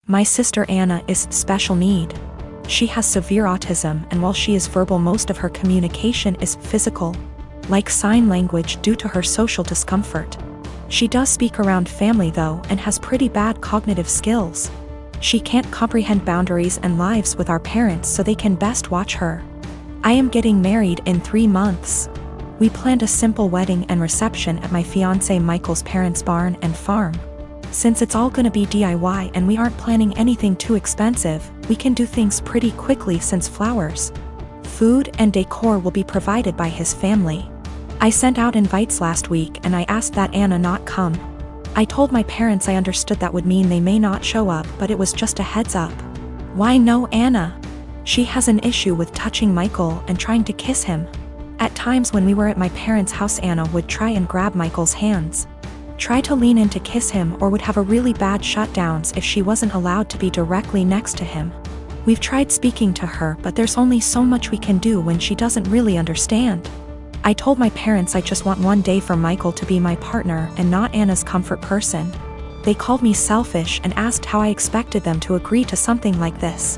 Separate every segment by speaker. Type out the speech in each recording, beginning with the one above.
Speaker 1: My sister Anna is special need. She has severe autism, and while she is verbal, most of her communication is physical, like sign language, due to her social discomfort. She does speak around family though, and has pretty bad cognitive skills. She can't comprehend boundaries and lives with our parents, so they can best watch her. I am getting married in 3 months. We planned a simple wedding and reception at my fiancé Michael's parents' barn and farm. Since it's all gonna be DIY and we aren't planning anything too expensive, we can do things pretty quickly since flowers, food, and decor will be provided by his family. I sent out invites last week and I asked that Anna not come. I told my parents I understood that would mean they may not show up, but it was just a heads up. Why no Anna? She has an issue with touching Michael and trying to kiss him. At times when we were at my parents' house, Anna would try and grab Michael's hands, try to lean in to kiss him, or would have a really bad shutdowns if she wasn't allowed to be directly next to him. We've tried speaking to her, but there's only so much we can do when she doesn't really understand. I told my parents I just want one day for Michael to be my partner and not Anna's comfort person. They called me selfish and asked how I expected them to agree to something like this.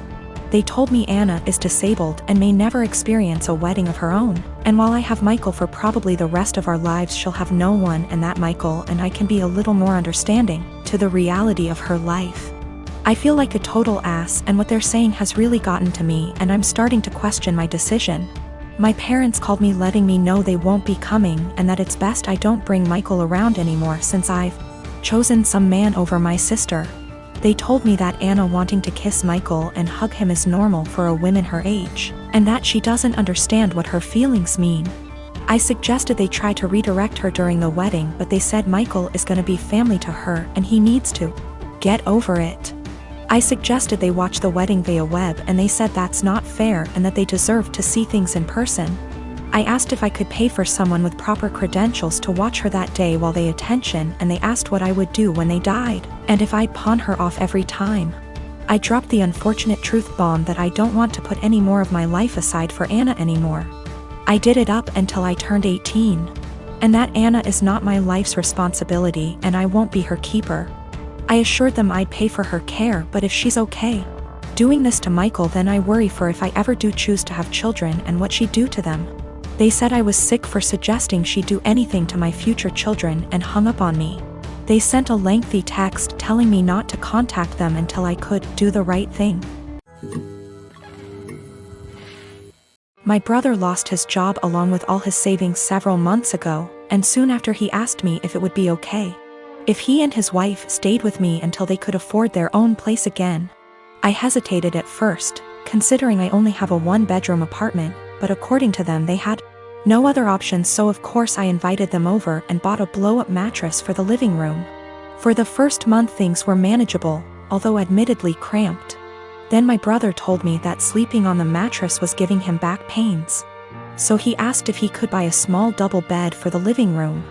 Speaker 1: They told me Anna is disabled and may never experience a wedding of her own, and while I have Michael for probably the rest of our lives, she'll have no one, and that Michael and I can be a little more understanding to the reality of her life. I feel like a total ass, and what they're saying has really gotten to me, and I'm starting to question my decision. My parents called me letting me know they won't be coming and that it's best I don't bring Michael around anymore since I've chosen some man over my sister. They told me that Anna wanting to kiss Michael and hug him is normal for a woman her age, and that she doesn't understand what her feelings mean. I suggested they try to redirect her during the wedding, but they said Michael is gonna be family to her and he needs to get over it. I suggested they watch the wedding via web, and they said that's not fair and that they deserve to see things in person. I asked if I could pay for someone with proper credentials to watch her that day while they attention, and they asked what I would do when they died, and if I'd pawn her off every time. I dropped the unfortunate truth bomb that I don't want to put any more of my life aside for Anna anymore. I did it up until I turned 18. And that Anna is not my life's responsibility and I won't be her keeper. I assured them I'd pay for her care, but if she's okay doing this to Michael, then I worry for if I ever do choose to have children and what she'd do to them. They said I was sick for suggesting she'd do anything to my future children and hung up on me. They sent a lengthy text telling me not to contact them until I could do the right thing. My brother lost his job along with all his savings several months ago, and soon after he asked me if it would be okay if he and his wife stayed with me until they could afford their own place again. I hesitated at first, considering I only have a 1-bedroom apartment, but according to them they had no other options, so of course I invited them over and bought a blow-up mattress for the living room. For the first month things were manageable, although admittedly cramped. Then my brother told me that sleeping on the mattress was giving him back pains. So he asked if he could buy a small double bed for the living room.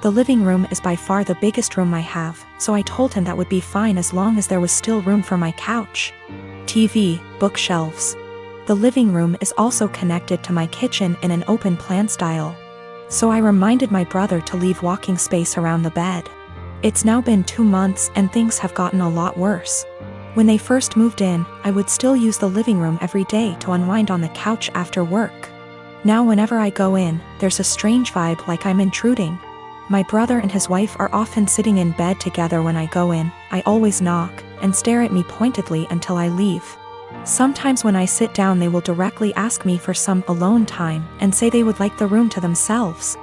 Speaker 1: The living room is by far the biggest room I have, so I told him that would be fine as long as there was still room for my couch, TV, bookshelves. The living room is also connected to my kitchen in an open plan style. So I reminded my brother to leave walking space around the bed. It's now been 2 months and things have gotten a lot worse. When they first moved in, I would still use the living room every day to unwind on the couch after work. Now whenever I go in, there's a strange vibe like I'm intruding. My brother and his wife are often sitting in bed together when I go in. I always knock and stare at me pointedly until I leave. Sometimes when I sit down they will directly ask me for some alone time and say they would like the room to themselves.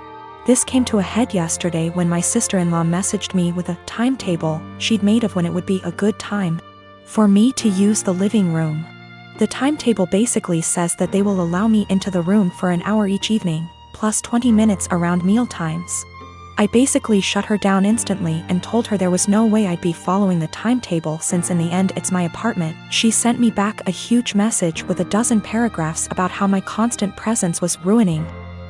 Speaker 1: This came to a head yesterday when my sister-in-law messaged me with a timetable she'd made of when it would be a good time for me to use the living room. The timetable basically says that they will allow me into the room for an hour each evening, plus 20 minutes around meal times. I basically shut her down instantly and told her there was no way I'd be following the timetable since in the end it's my apartment. She sent me back a huge message with a dozen paragraphs about how my constant presence was ruining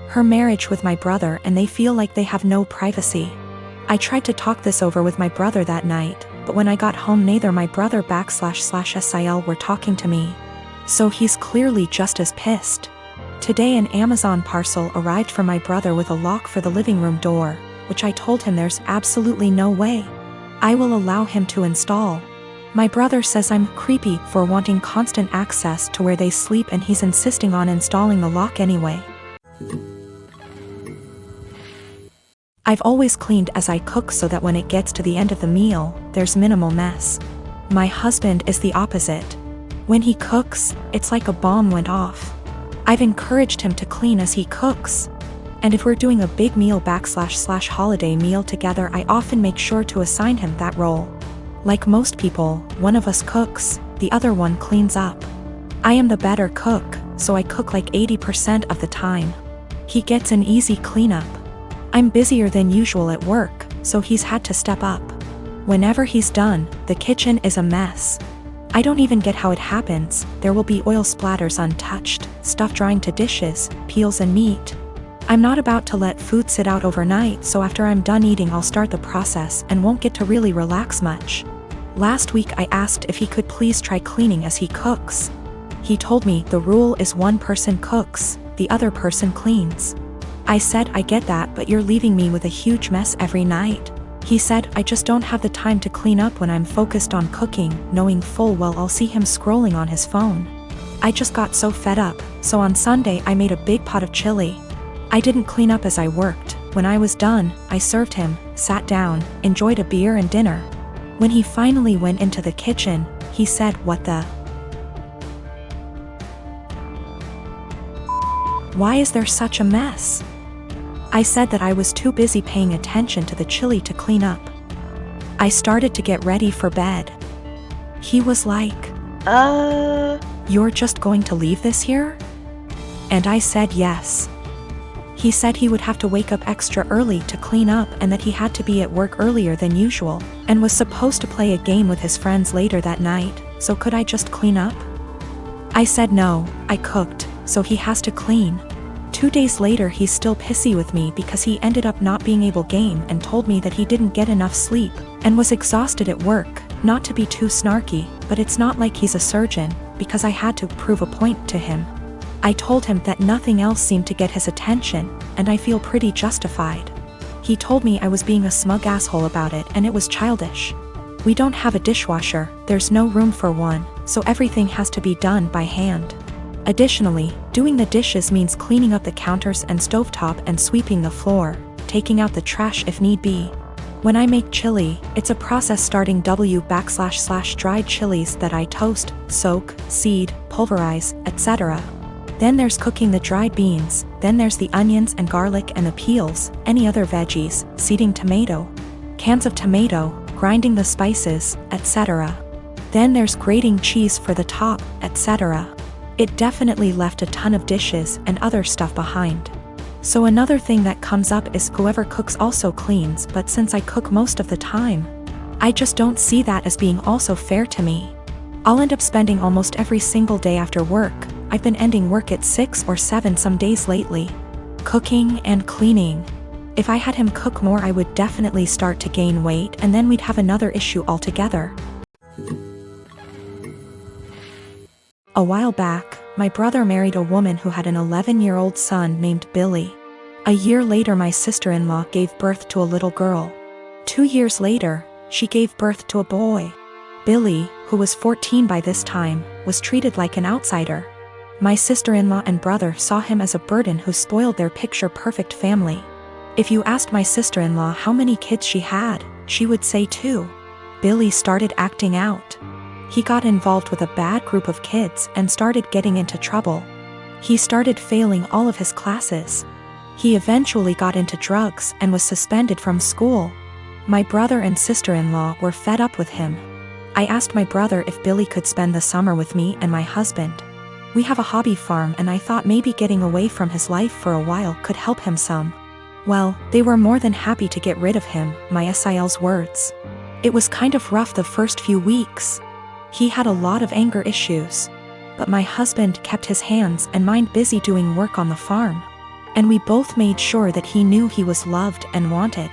Speaker 1: her marriage with my brother and they feel like they have no privacy. I tried to talk this over with my brother that night, but when I got home neither my brother //SIL were talking to me. So he's clearly just as pissed. Today an Amazon parcel arrived for my brother with a lock for the living room door, which I told him there's absolutely no way I will allow him to install. My brother says I'm creepy for wanting constant access to where they sleep, and he's insisting on installing the lock anyway. I've always cleaned as I cook so that when it gets to the end of the meal, there's minimal mess. My husband is the opposite. When he cooks, it's like a bomb went off. I've encouraged him to clean as he cooks. And if we're doing a big meal / holiday meal together, I often make sure to assign him that role. Like most people, one of us cooks, the other one cleans up. I am the better cook, so I cook like 80% of the time. He gets an easy cleanup. I'm busier than usual at work, so he's had to step up. Whenever he's done, the kitchen is a mess. I don't even get how it happens. There will be oil splatters untouched, stuff drying to dishes, peels and meat. I'm not about to let food sit out overnight, so after I'm done eating I'll start the process and won't get to really relax much. Last week I asked if he could please try cleaning as he cooks. He told me the rule is one person cooks, the other person cleans. I said I get that, but you're leaving me with a huge mess every night. He said I just don't have the time to clean up when I'm focused on cooking, knowing full well I'll see him scrolling on his phone. I just got so fed up, so on Sunday I made a big pot of chili. I didn't clean up as I worked. When I was done, I served him, sat down, enjoyed a beer and dinner. When he finally went into the kitchen, he said, "What the? Why is there such a mess?" I said that I was too busy paying attention to the chili to clean up. I started to get ready for bed. He was like, "You're just going to leave this here?" And I said yes. He said he would have to wake up extra early to clean up and that he had to be at work earlier than usual, and was supposed to play a game with his friends later that night, so could I just clean up? I said no, I cooked, so he has to clean. 2 days later he's still pissy with me because he ended up not being able to game and told me that he didn't get enough sleep, and was exhausted at work. Not to be too snarky, but it's not like he's a surgeon, because I had to prove a point to him. I told him that nothing else seemed to get his attention, and I feel pretty justified. He told me I was being a smug asshole about it and it was childish. We don't have a dishwasher, there's no room for one, so everything has to be done by hand. Additionally, doing the dishes means cleaning up the counters and stovetop and sweeping the floor, taking out the trash if need be. When I make chili, it's a process starting // dried chilies that I toast, soak, seed, pulverize, etc. Then there's cooking the dried beans, then there's the onions and garlic and the peels, any other veggies, seeding tomato, cans of tomato, grinding the spices, etc. Then there's grating cheese for the top, etc. It definitely left a ton of dishes and other stuff behind. So another thing that comes up is whoever cooks also cleans, but since I cook most of the time, I just don't see that as being also fair to me. I'll end up spending almost every single day after work. I've been ending work at 6 or 7 some days lately, cooking and cleaning. If I had him cook more I would definitely start to gain weight, and then we'd have another issue altogether. A while back, my brother married a woman who had an 11-year-old son named Billy. A year later my sister-in-law gave birth to a little girl. 2 years later, she gave birth to a boy. Billy, who was 14 by this time, was treated like an outsider. My sister-in-law and brother saw him as a burden who spoiled their picture-perfect family. If you asked my sister-in-law how many kids she had, she would say 2. Billy started acting out. He got involved with a bad group of kids and started getting into trouble. He started failing all of his classes. He eventually got into drugs and was suspended from school. My brother and sister-in-law were fed up with him. I asked my brother if Billy could spend the summer with me and my husband. We have a hobby farm and I thought maybe getting away from his life for a while could help him some. Well, they were more than happy to get rid of him, my SIL's words. It was kind of rough the first few weeks. He had a lot of anger issues. But my husband kept his hands and mind busy doing work on the farm. And we both made sure that he knew he was loved and wanted.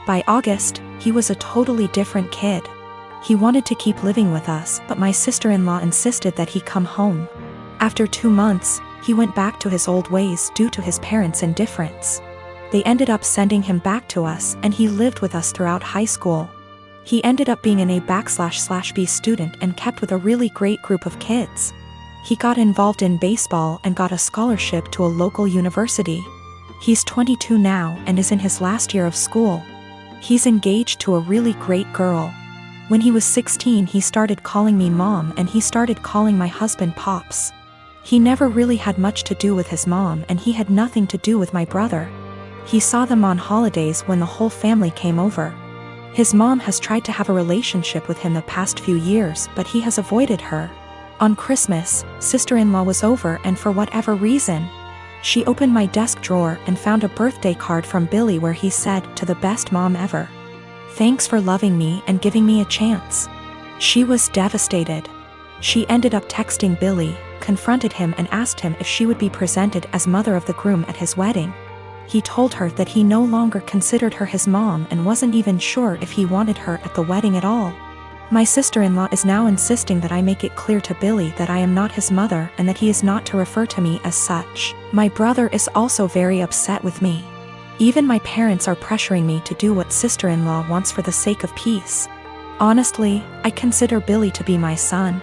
Speaker 1: By August, he was a totally different kid. He wanted to keep living with us, but my sister-in-law insisted that he come home. After 2 months, he went back to his old ways due to his parents' indifference. They ended up sending him back to us and he lived with us throughout high school. He ended up being an A/B student and kept with a really great group of kids. He got involved in baseball and got a scholarship to a local university. He's 22 now and is in his last year of school. He's engaged to a really great girl. When he was 16, he started calling me mom and he started calling my husband pops. He never really had much to do with his mom and he had nothing to do with my brother. He saw them on holidays when the whole family came over. His mom has tried to have a relationship with him the past few years, but he has avoided her. On Christmas, sister-in-law was over and for whatever reason, she opened my desk drawer and found a birthday card from Billy where he said, "To the best mom ever. Thanks for loving me and giving me a chance." She was devastated. She ended up texting Billy, confronted him and asked him if she would be presented as mother of the groom at his wedding. He told her that he no longer considered her his mom and wasn't even sure if he wanted her at the wedding at all. My sister-in-law is now insisting that I make it clear to Billy that I am not his mother and that he is not to refer to me as such. My brother is also very upset with me. Even my parents are pressuring me to do what sister-in-law wants for the sake of peace. Honestly, I consider Billy to be my son.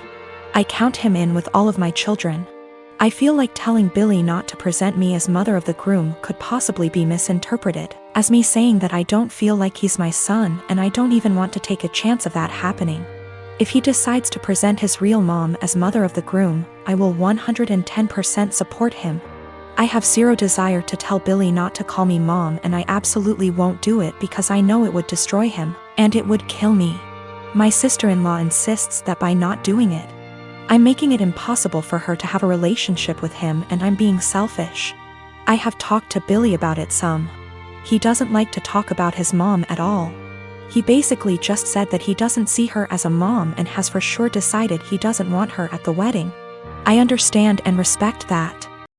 Speaker 1: I count him in with all of my children. I feel like telling Billy not to present me as mother of the groom could possibly be misinterpreted as me saying that I don't feel like he's my son and I don't even want to take a chance of that happening. If he decides to present his real mom as mother of the groom, I will 110% support him. I have zero desire to tell Billy not to call me mom and I absolutely won't do it because I know it would destroy him, and it would kill me. My sister-in-law insists that by not doing it, I'm making it impossible for her to have a relationship with him and I'm being selfish. I have talked to Billy about it some. He doesn't like to talk about his mom at all. He basically just said that he doesn't see her as a mom and has for sure decided he doesn't want her at the wedding. I understand and respect that.